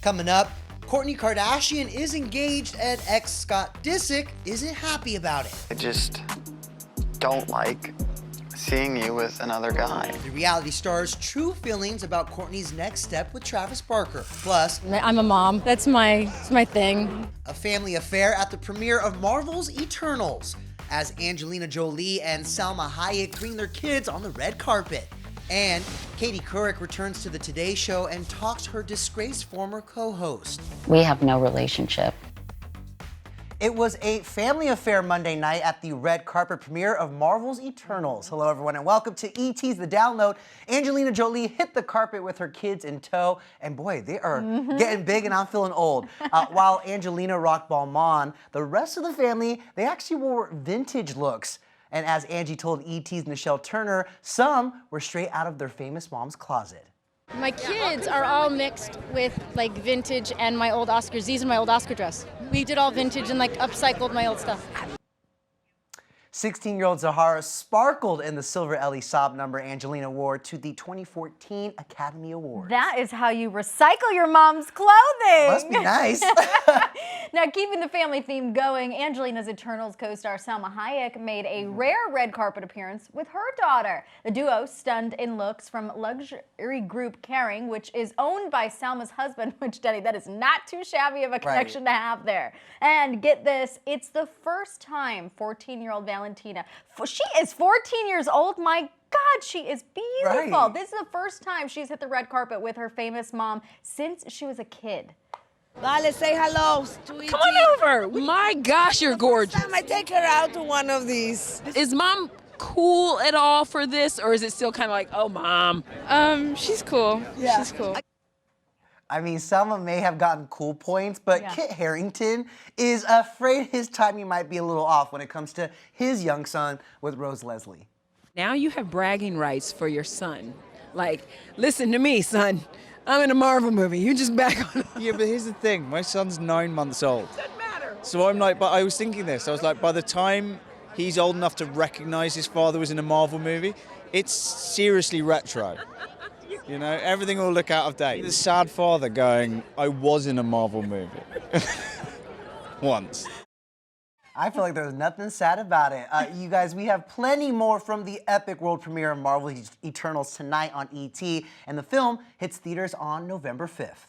Coming up, Kourtney Kardashian is engaged and ex Scott Disick isn't happy about it. I just don't like seeing you with another guy. The reality star's true feelings about Kourtney's next step with Travis Barker. Plus, I'm a mom. That's my thing. A family affair at the premiere of Marvel's Eternals, as Angelina Jolie and Salma Hayek bring their kids on the red carpet. And Katie Couric returns to the Today Show and talks to her disgraced former co-host. We have no relationship. It was a family affair Monday night at the red carpet premiere of Marvel's Eternals. Hello, everyone, and welcome to ET's The Download. Angelina Jolie hit the carpet with her kids in tow, and boy, they are getting big, and I'm feeling old. While Angelina rocked Balmain, the rest of the family, they actually wore vintage looks. And as Angie told ET's Nichelle Turner, some were straight out of their famous mom's closet. My kids are all mixed with like vintage and my old Oscars. These are my old Oscar dress. We did all vintage and like upcycled my old stuff. 16-year-old Zahara sparkled in the silver Ellie Saab number Angelina wore to the 2014 Academy Awards. That is how you recycle your mom's clothing. Must be nice. Now, keeping the family theme going, Angelina's Eternals co-star Salma Hayek made a rare red carpet appearance with her daughter. The duo stunned in looks from luxury group Kering, which is owned by Salma's husband, which, Denny, that is not too shabby of a connection to have there. And get this, it's the first time 14-year-old Valentina, she is 14 years old, my God, she is beautiful. Right. This is the first time she's hit the red carpet with her famous mom since she was a kid. Vale, say hello to Come on over. My gosh, you're gorgeous. I take her out to one of these. Is mom cool at all for this, or is it still kind of like, oh, mom? She's cool. Yeah. She's cool. I mean, Selma may have gotten cool points, but Kit Harington is afraid his timing might be a little off when it comes to his young son with Rose Leslie. Now you have bragging rights for your son. Like, listen to me, son. I'm in a Marvel movie. You just back on. Yeah, but here's the thing. My son's 9 months old. Doesn't matter. So I'm like, but I was thinking this. I was like, by the time he's old enough to recognize his father was in a Marvel movie, it's seriously retro. You know, everything will look out of date. The sad father going, I was in a Marvel movie. Once. I feel like there's nothing sad about it. You guys, we have plenty more from the epic world premiere of Marvel Eternals tonight on ET, and the film hits theaters on November 5th.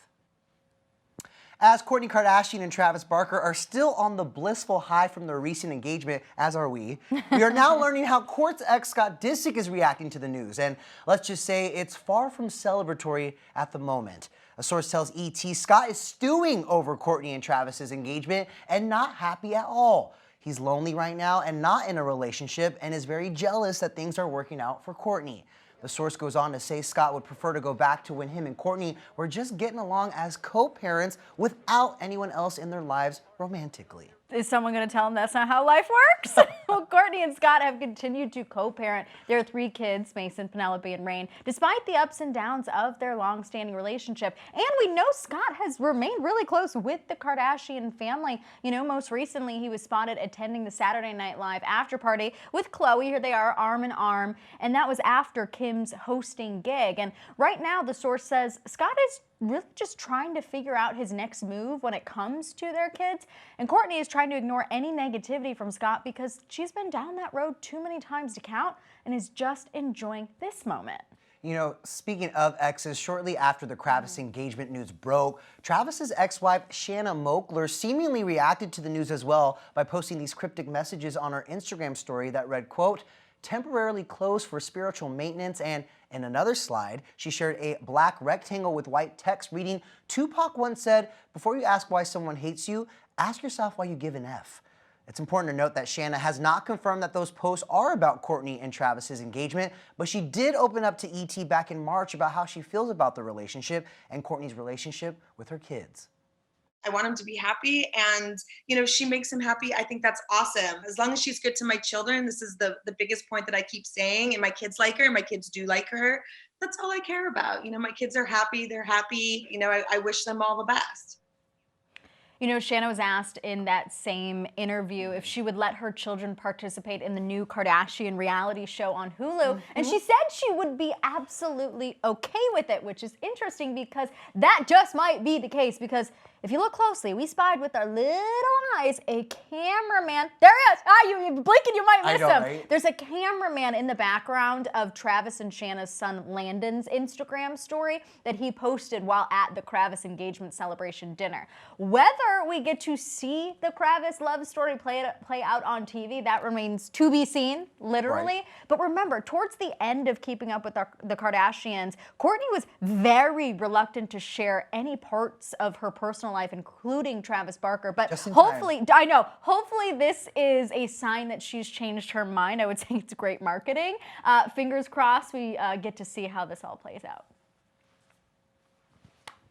As Kourtney Kardashian and Travis Barker are still on the blissful high from their recent engagement, as are we are now learning how Kourt's ex Scott Disick is reacting to the news, and let's just say it's far from celebratory at the moment. A source tells ET Scott is stewing over Kourtney and Travis's engagement and not happy at all. He's lonely right now and not in a relationship and is very jealous that things are working out for Kourtney. The source goes on to say Scott would prefer to go back to when him and Kourtney were just getting along as co-parents without anyone else in their lives romantically. Is someone going to tell him that's not how life works? Well, Kourtney and Scott have continued to co-parent their 3 kids, Mason, Penelope, and Rain, despite the ups and downs of their long-standing relationship. And we know Scott has remained really close with the Kardashian family. You know, most recently he was spotted attending the Saturday Night Live after party with Khloe. Here they are, arm in arm. And that was after Kim's hosting gig. And right now, the source says Scott is really just trying to figure out his next move when it comes to their kids. And Kourtney is trying to ignore any negativity from Scott because she's been down that road too many times to count and is just enjoying this moment. You know, speaking of exes, shortly after the Travis engagement news broke, Travis's ex-wife, Shanna Moakler, seemingly reacted to the news as well by posting these cryptic messages on her Instagram story that read, quote, temporarily closed for spiritual maintenance, and in another slide, she shared a black rectangle with white text reading, Tupac once said, before you ask why someone hates you, ask yourself why you give an F. It's important to note that Shanna has not confirmed that those posts are about Kourtney and Travis's engagement, but she did open up to ET back in March about how she feels about the relationship and Kourtney's relationship with her kids. I want him to be happy, and you know, she makes him happy. I think that's awesome. As long as she's good to my children, this is the biggest point that I keep saying, and my kids like her, and my kids do like her. That's all I care about. You know, my kids are happy, they're happy. You know, I wish them all the best. You know, Shanna was asked in that same interview if she would let her children participate in the new Kardashian reality show on Hulu, and she said she would be absolutely okay with it, which is interesting because that just might be the case, because if you look closely, we spied with our little eyes a cameraman. There he is. You blink and you might miss him. Right? There's a cameraman in the background of Travis and Shanna's son Landon's Instagram story that he posted while at the Kravis engagement celebration dinner. Whether we get to see the Kravis love story play out on TV, that remains to be seen, literally. Right. But remember, towards the end of Keeping Up with the Kardashians, Kourtney was very reluctant to share any parts of her personal life, including Travis Barker. But hopefully, I know, hopefully this is a sign that she's changed her mind. I would say it's great marketing. Fingers crossed we get to see how this all plays out.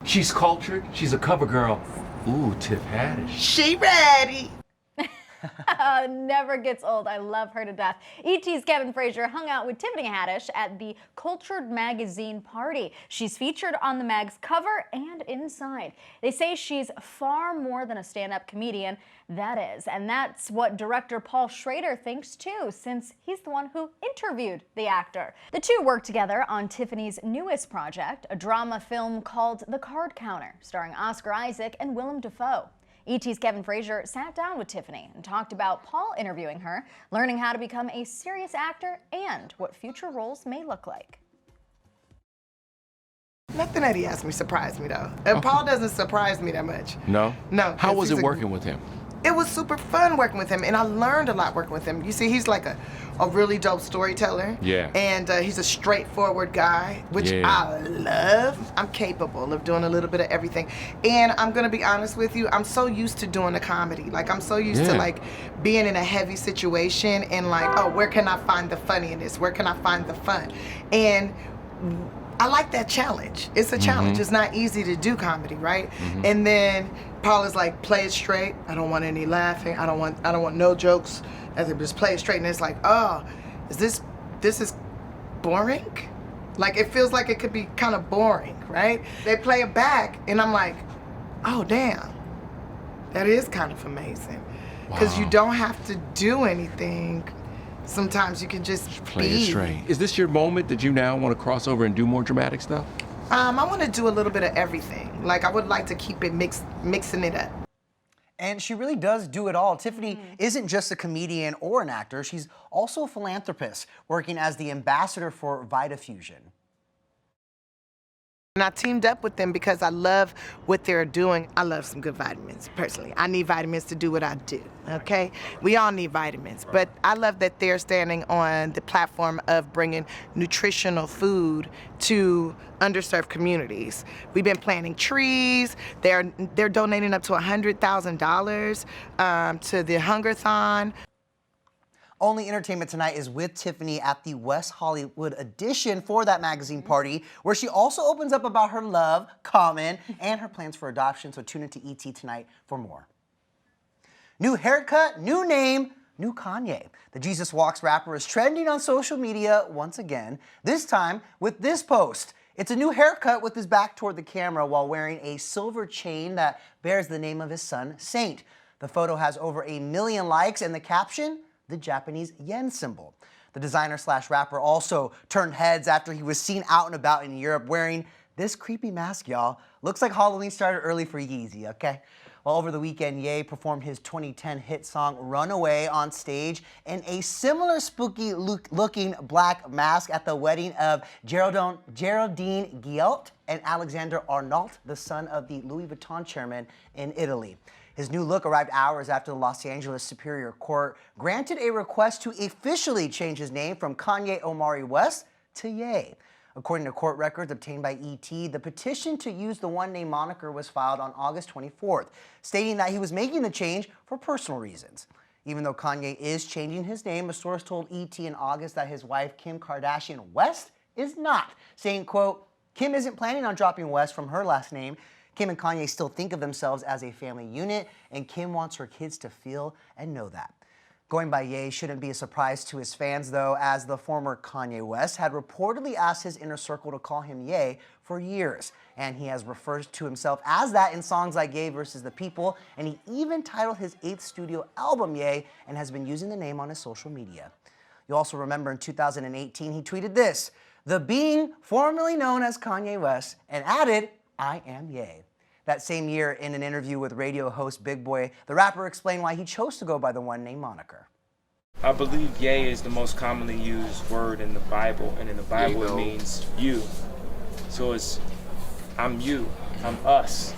She's cultured. She's a cover girl. Ooh, Tiff Haddish. She ready. Never gets old. I love her to death. ET's Kevin Frazier hung out with Tiffany Haddish at the Cultured magazine party. She's featured on the mag's cover and inside. They say she's far more than a stand-up comedian. That is, and that's what director Paul Schrader thinks too, since he's the one who interviewed the actor. The two worked together on Tiffany's newest project, a drama film called The Card Counter, starring Oscar Isaac and Willem Dafoe. ET's Kevin Frazier sat down with Tiffany and talked about Paul interviewing her, learning how to become a serious actor, and what future roles may look like. Nothing that he asked me surprised me, though. And Paul doesn't surprise me that much. No? No. How was it working with him? It was super fun working with him, and I learned a lot working with him. You see, he's like a really dope storyteller. Yeah. And he's a straightforward guy, which I love. I'm capable of doing a little bit of everything. And I'm gonna be honest with you, I'm so used to doing the comedy. Like, I'm so used to like being in a heavy situation and like, oh, where can I find the funny in this? Where can I find the fun? And I like that challenge. It's a challenge. It's not easy to do comedy, right? And then Paul is like, play it straight. I don't want any laughing. I don't want no jokes. I said, just play it straight. And it's like, oh, this is boring? Like, it feels like it could be kind of boring, right? They play it back, and I'm like, oh, damn. That is kind of amazing. Because you don't have to do anything. Sometimes you can just play it straight. Is this your moment that you now want to cross over and do more dramatic stuff? I want to do a little bit of everything. Like, I would like to keep it mixing it up. And she really does do it all. Tiffany isn't just a comedian or an actor. She's also a philanthropist, working as the ambassador for VitaFusion. And I teamed up with them because I love what they're doing. I love some good vitamins, personally. I need vitamins to do what I do, okay? We all need vitamins, but I love that they're standing on the platform of bringing nutritional food to underserved communities. We've been planting trees. They're donating up to $100,000 to the Hungerthon. Only Entertainment Tonight is with Tiffany at the West Hollywood edition for that magazine party, where she also opens up about her love, Common, and her plans for adoption. So tune into ET tonight for more. New haircut, new name, new Kanye. The Jesus Walks rapper is trending on social media once again, this time with this post. It's a new haircut with his back toward the camera while wearing a silver chain that bears the name of his son, Saint. The photo has over 1 million likes, and the caption, the Japanese yen symbol. The designer/rapper also turned heads after he was seen out and about in Europe wearing this creepy mask, y'all. Looks like Halloween started early for Yeezy, okay? Well, over the weekend, Ye performed his 2010 hit song Runaway on stage in a similar spooky looking black mask at the wedding of Geraldine Guiot and Alexander Arnault, the son of the Louis Vuitton chairman in Italy. His new look arrived hours after the Los Angeles Superior Court granted a request to officially change his name from Kanye Omari West to Ye. According to court records obtained by ET, the petition to use the one-name moniker was filed on August 24th, stating that he was making the change for personal reasons. Even though Kanye is changing his name, a source told ET in August that his wife, Kim Kardashian West, is not, saying, quote, Kim isn't planning on dropping West from her last name. Kim and Kanye still think of themselves as a family unit, and Kim wants her kids to feel and know that. Going by Ye shouldn't be a surprise to his fans, though, as the former Kanye West had reportedly asked his inner circle to call him Ye for years. And he has referred to himself as that in songs like Ye vs. the People, and he even titled his 8th studio album Ye and has been using the name on his social media. You'll also remember in 2018, he tweeted this, "The being formerly known as Kanye West," and added, "I am Ye." That same year, in an interview with radio host Big Boy, the rapper explained why he chose to go by the one-name moniker. I believe Ye is the most commonly used word in the Bible, and in the Bible it means you. So it's, I'm you, I'm us.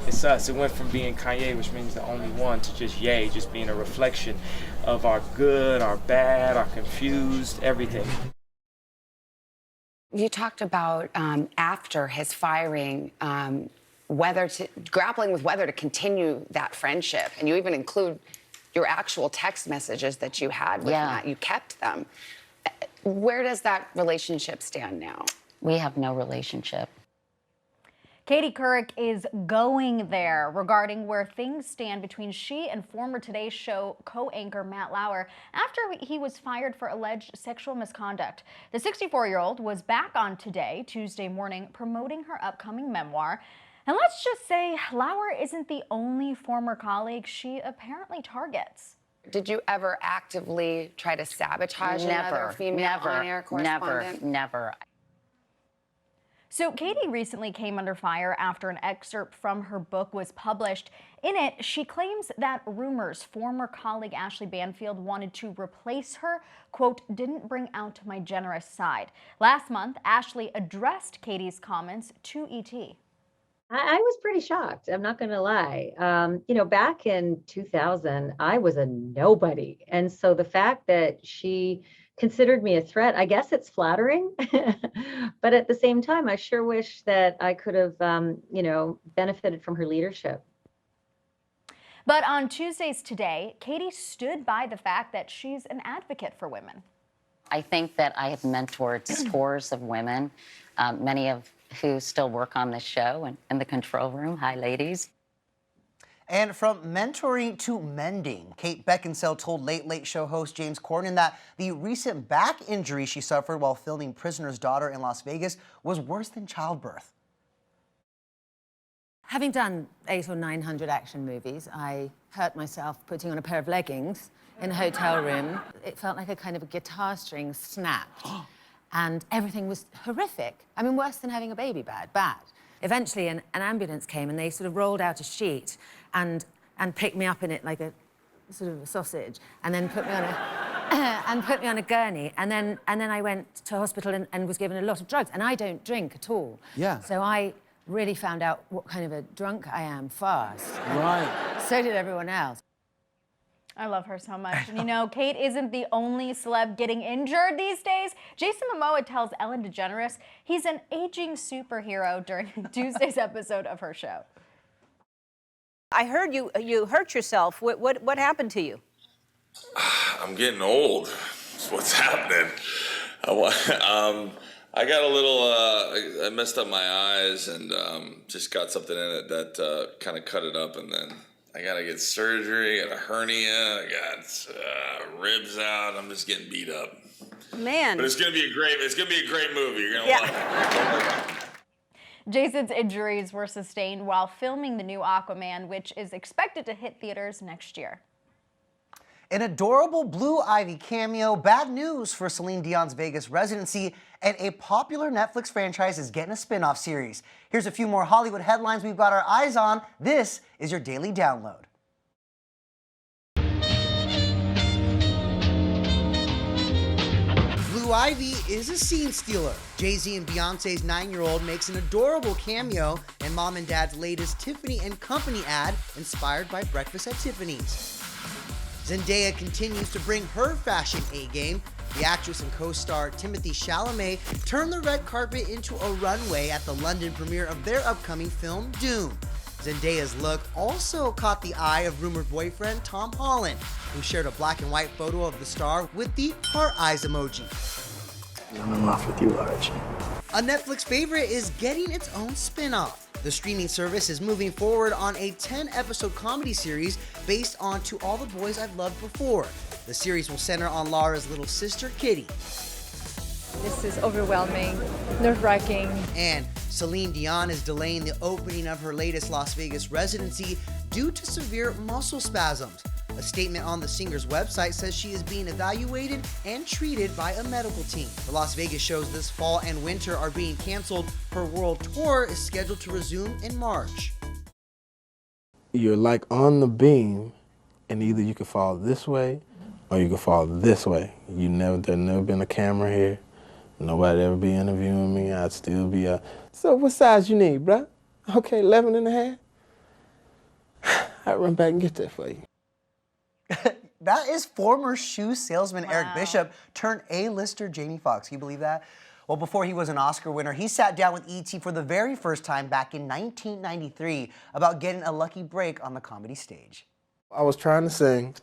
It's us. It went from being Kanye, which means the only one, to just Ye, just being a reflection of our good, our bad, our confused, everything. You talked about after his firing, grappling with whether to continue that friendship, and you even include your actual text messages that you had with Matt. You kept them. Where does that relationship stand now? We have no relationship. Katie Couric is going there regarding where things stand between she and former Today Show co-anchor Matt Lauer after he was fired for alleged sexual misconduct. The 64-year-old was back on Today Tuesday morning promoting her upcoming memoir. And let's just say Lauer isn't the only former colleague she apparently targets. Did you ever actively try to sabotage another female on-air correspondent? Never. So Katie recently came under fire after an excerpt from her book was published. In it, she claims that rumors former colleague Ashley Banfield wanted to replace her, quote, didn't bring out my generous side. Last month, Ashley addressed Katie's comments to ET. I was pretty shocked. I'm not going to lie. Back in 2000, I was a nobody. And so the fact that she considered me a threat, I guess it's flattering. But at the same time, I sure wish that I could have, benefited from her leadership. But on Tuesday's Today, Katie stood by the fact that she's an advocate for women. I think that I have mentored scores of women, many of who still work on this show and in the control room. Hi, ladies. And from mentoring to mending, Kate Beckinsale told Late Late Show host James Corden that the recent back injury she suffered while filming Prisoner's Daughter in Las Vegas was worse than childbirth. Having done 800 or 900 action movies, I hurt myself putting on a pair of leggings in a hotel room. It felt like a kind of a guitar string snapped. And everything was horrific. I mean, worse than having a baby, bad. Eventually, an ambulance came and they sort of rolled out a sheet and picked me up in it like a sort of a sausage, and then put me on a gurney. And then I went to hospital and was given a lot of drugs. And I don't drink at all. Yeah. So I really found out what kind of a drunk I am fast. Right. So did everyone else. I love her so much. And Kate isn't the only celeb getting injured these days. Jason Momoa tells Ellen DeGeneres he's an aging superhero during Tuesday's episode of her show. I heard you hurt yourself. What happened to you? I'm getting old. That's what's happening. I got a little, I messed up my eyes and just got something in it that kind of cut it up, and then I gotta get surgery, I got a hernia, I got ribs out. I'm just getting beat up. Man. But it's gonna be a great movie. You're gonna love it. Jason's injuries were sustained while filming the new Aquaman, which is expected to hit theaters next year. An adorable Blue Ivy cameo, bad news for Celine Dion's Vegas residency, and a popular Netflix franchise is getting a spin-off series. Here's a few more Hollywood headlines we've got our eyes on. This is your daily download. Blue Ivy is a scene stealer. Jay-Z and Beyonce's 9-year-old makes an adorable cameo in Mom and Dad's latest Tiffany & Company ad inspired by Breakfast at Tiffany's. Zendaya continues to bring her fashion A-game. The actress and co-star Timothée Chalamet turned the red carpet into a runway at the London premiere of their upcoming film, Dune. Zendaya's look also caught the eye of rumored boyfriend Tom Holland, who shared a black and white photo of the star with the heart eyes emoji. I'm in love with you, Archie. A Netflix favorite is getting its own spin-off. The streaming service is moving forward on a 10-episode comedy series based on To All the Boys I've Loved Before. The series will center on Laura's little sister, Kitty. This is overwhelming, nerve-wracking. And Celine Dion is delaying the opening of her latest Las Vegas residency due to severe muscle spasms. A statement on the singer's website says she is being evaluated and treated by a medical team. The Las Vegas shows this fall and winter are being canceled. Her world tour is scheduled to resume in March. You're like on the beam, and either you can fall this way or you can fall this way. There's never been a camera here. Nobody ever be interviewing me. I'd still be so what size you need, bruh? Okay, 11 and a half. I'll run back and get that for you. That is former shoe salesman Eric Bishop turned A-lister Jamie Foxx. Can you believe that? Well, before he was an Oscar winner, he sat down with E.T. for the very first time back in 1993 about getting a lucky break on the comedy stage. I was trying to sing,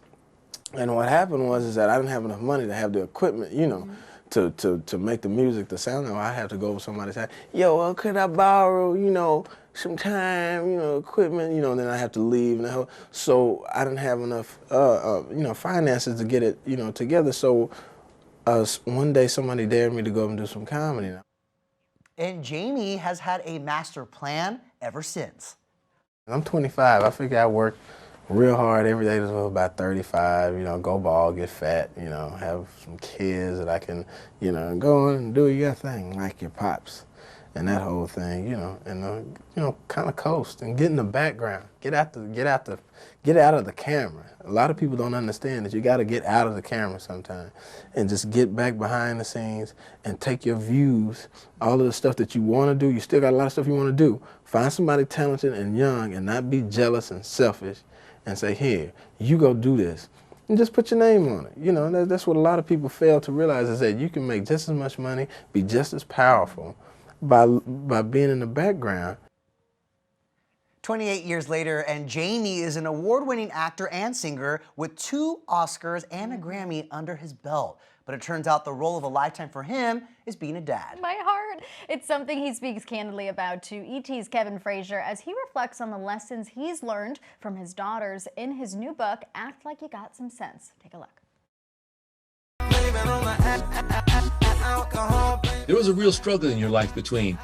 and what happened was that I didn't have enough money to have the equipment, you know, to make the music, the sound. I had to go over somebody's house. Yo, could I borrow, you know, some time, you know, equipment, you know, and then I have to leave. And so I didn't have enough, you know, finances to get it, you know, together. So one day somebody dared me to go and do some comedy. And Jamie has had a master plan ever since. I'm 25. I figure I work real hard every day until about 35, you know, go bald, get fat, you know, have some kids that I can, you know, go on and do your thing like your pops and that whole thing, you know, and you know, kind of coast and get in the background, get out of the camera. A lot of people don't understand that you got to get out of the camera sometimes and just get back behind the scenes and take your views, all of the stuff that you want to do. You still got a lot of stuff you want to do. Find somebody talented and young and not be jealous and selfish and say, here, you go do this. And just put your name on it. You know, that's what a lot of people fail to realize is that you can make just as much money, be just as powerful by being in the background. 28 years later, and Jamie is an award-winning actor and singer with 2 Oscars and a Grammy under his belt. But it turns out the role of a lifetime for him is being a dad. My heart. It's something he speaks candidly about to E.T.'s Kevin Frazier as he reflects on the lessons he's learned from his daughters in his new book, Act Like You Got Some Sense. Take a look. There was a real struggle in your life between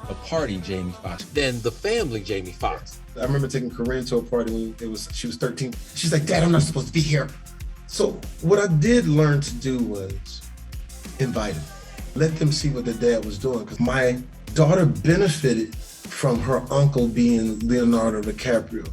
a party Jamie Foxx, then the family Jamie Foxx. I remember taking Corinne to a party when she was 13. She's like, Dad, I'm not supposed to be here. So what I did learn to do was invite them. Let them see what their dad was doing. Because my daughter benefited from her uncle being Leonardo DiCaprio.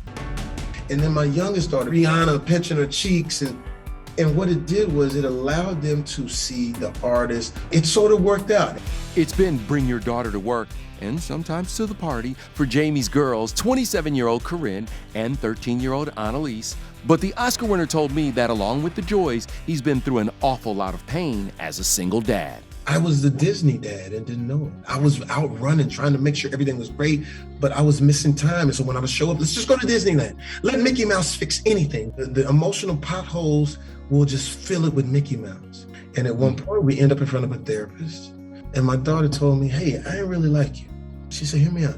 And then my youngest daughter, Rihanna, pinching her cheeks. And what it did was it allowed them to see the artist. It sort of worked out. It's been bring your daughter to work and sometimes to the party for Jamie's girls, 27-year-old Corinne and 13-year-old Annalise. But the Oscar winner told me that along with the joys, he's been through an awful lot of pain as a single dad. I was the Disney dad and didn't know it. I was out running, trying to make sure everything was great, but I was missing time. And so when I would show up, let's just go to Disneyland. Let Mickey Mouse fix anything. The emotional potholes will just fill it with Mickey Mouse. And at one point, we end up in front of a therapist. And my daughter told me, hey, I didn't really like you. She said, hear me out.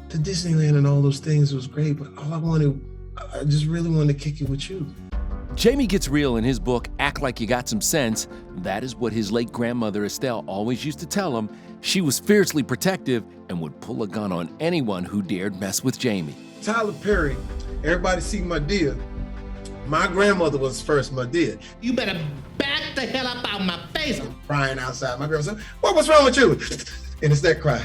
The Disneyland and all those things was great, but I just really wanted to kick it with you. Jamie gets real in his book, Act Like You Got Some Sense. That is what his late grandmother Estelle always used to tell him. She was fiercely protective and would pull a gun on anyone who dared mess with Jamie. Tyler Perry, everybody see Madea. My grandmother was first Madea. You better back the hell up out my face. I'm crying outside. My grandma said, what's wrong with you? And it's that cry.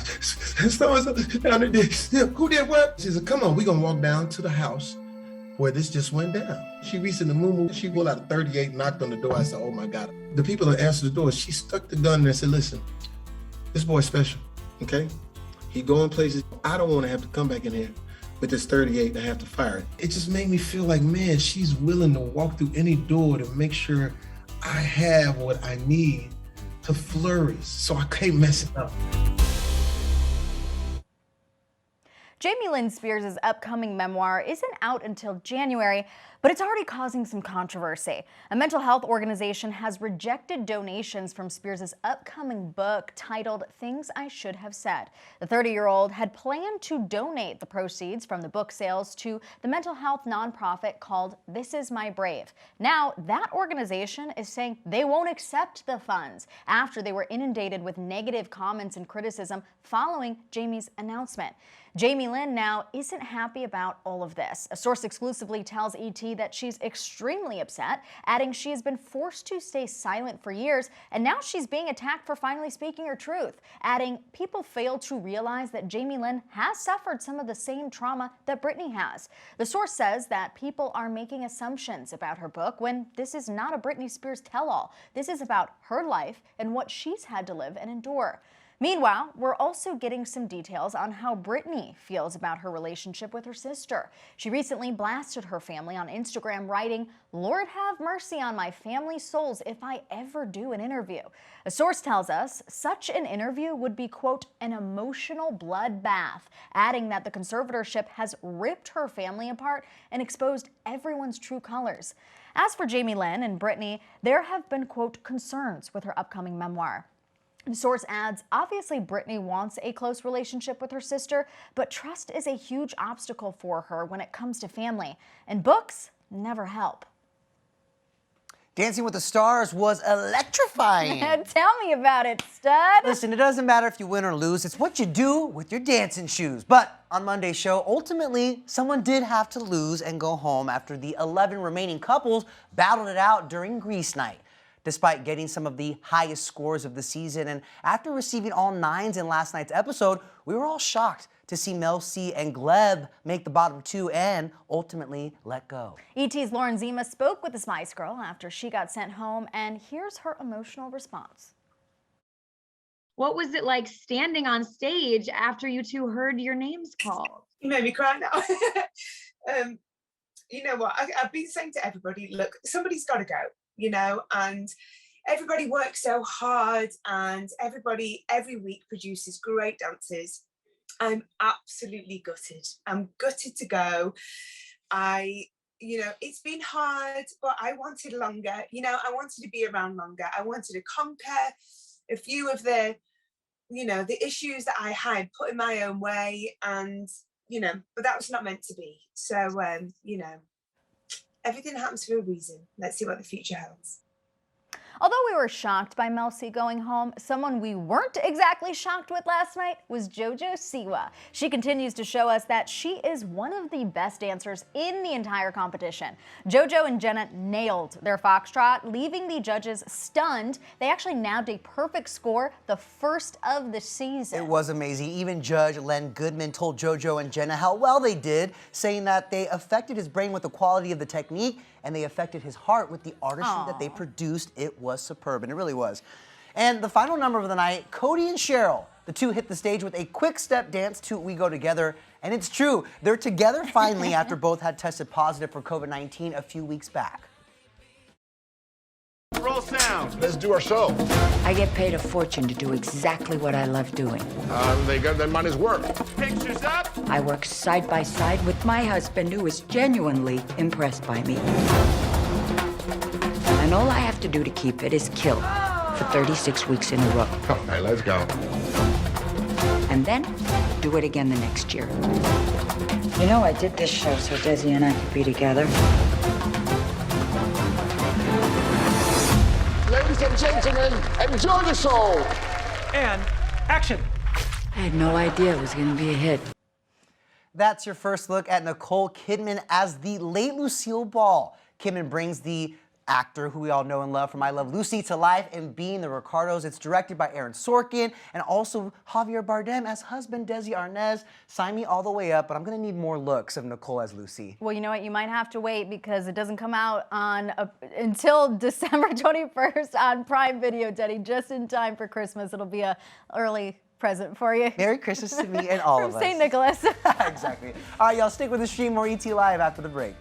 Who did what? She said, come on, we're gonna walk down to the house where this just went down. She reached in the moo. She pulled out a 38, knocked on the door. I said, oh my God. The people that answered the door, she stuck the gun there and said, listen, this boy's special, okay? He going places. I don't want to have to come back in here with this 38 and have to fire it. It just made me feel like, man, she's willing to walk through any door to make sure I have what I need to flourish, so I can't mess it up. Jamie Lynn Spears' upcoming memoir isn't out until January, but it's already causing some controversy. A mental health organization has rejected donations from Spears' upcoming book titled Things I Should Have Said. The 30-year-old had planned to donate the proceeds from the book sales to the mental health nonprofit called This Is My Brave. Now, that organization is saying they won't accept the funds after they were inundated with negative comments and criticism following Jamie's announcement. Jamie Lynn now isn't happy about all of this. A source exclusively tells ET that she's extremely upset, adding she has been forced to stay silent for years, and now she's being attacked for finally speaking her truth, adding people fail to realize that Jamie Lynn has suffered some of the same trauma that Britney has. The source says that people are making assumptions about her book when this is not a Britney Spears tell-all. This is about her life and what she's had to live and endure. Meanwhile, we're also getting some details on how Britney feels about her relationship with her sister. She recently blasted her family on Instagram, writing, "Lord have mercy on my family's souls if I ever do an interview." A source tells us such an interview would be, quote, an emotional bloodbath, adding that the conservatorship has ripped her family apart and exposed everyone's true colors. As for Jamie Lynn and Britney, there have been, quote, concerns with her upcoming memoir. The source adds, obviously Britney wants a close relationship with her sister, but trust is a huge obstacle for her when it comes to family, and books never help. Dancing with the Stars was electrifying. Tell me about it, stud. Listen, it doesn't matter if you win or lose, it's what you do with your dancing shoes. But on Monday's show, ultimately, someone did have to lose and go home after the 11 remaining couples battled it out during Grease Night. Despite getting some of the highest scores of the season, and after receiving all 9s in last night's episode, we were all shocked to see Mel C and Gleb make the bottom 2 and ultimately let go. ET's Lauren Zima spoke with the Spice Girl after she got sent home, and here's her emotional response. What was it like standing on stage after you two heard your names called? You made me cry now. You know what, I've been saying to everybody, look, somebody's got to go. You know, and everybody works so hard and everybody every week produces great dancers. I'm absolutely gutted. I'm gutted to go. You know, it's been hard, but I wanted longer. You know, I wanted to be around longer. I wanted to conquer a few of the, you know, the issues that I had put in my own way, and, you know, but that was not meant to be. So, you know, everything happens for a reason. Let's see what the future holds. Although we were shocked by Mel C going home, someone we weren't exactly shocked with last night was JoJo Siwa. She continues to show us that she is one of the best dancers in the entire competition. JoJo and Jenna nailed their foxtrot, leaving the judges stunned. They actually nabbed a perfect score, the first of the season. It was amazing. Even Judge Len Goodman told JoJo and Jenna how well they did, saying that they affected his brain with the quality of the technique and they affected his heart with the artistry that they produced. It was superb, and it really was. And the final number of the night, Cody and Cheryl. The two hit the stage with a quick step dance to We Go Together. And it's true, they're together finally after both had tested positive for COVID-19 a few weeks back. Roll sound. Let's do our show. I get paid a fortune to do exactly what I love doing. They got their money's worth. Pictures up. I work side by side with my husband, who is genuinely impressed by me. And all I have to do to keep it is kill for 36 weeks in a row. Okay, let's go. And then do it again the next year. You know, I did this show so Desi and I could be together. Ladies and gentlemen, enjoy the show. And action. I had no idea it was going to be a hit. That's your first look at Nicole Kidman as the late Lucille Ball. Kidman brings the actor who we all know and love from I Love Lucy to life in Being the Ricardos. It's directed by Aaron Sorkin and also Javier Bardem as husband Desi Arnaz. Sign me all the way up, but I'm gonna need more looks of Nicole as Lucy. Well, you know what? You might have to wait because it doesn't come out on until December 21st on Prime Video, Denny, just in time for Christmas. It'll be an early present for you. Merry Christmas to me and all of us. From St. Nicholas. Exactly. All right, y'all, stick with the stream. More ET Live after the break.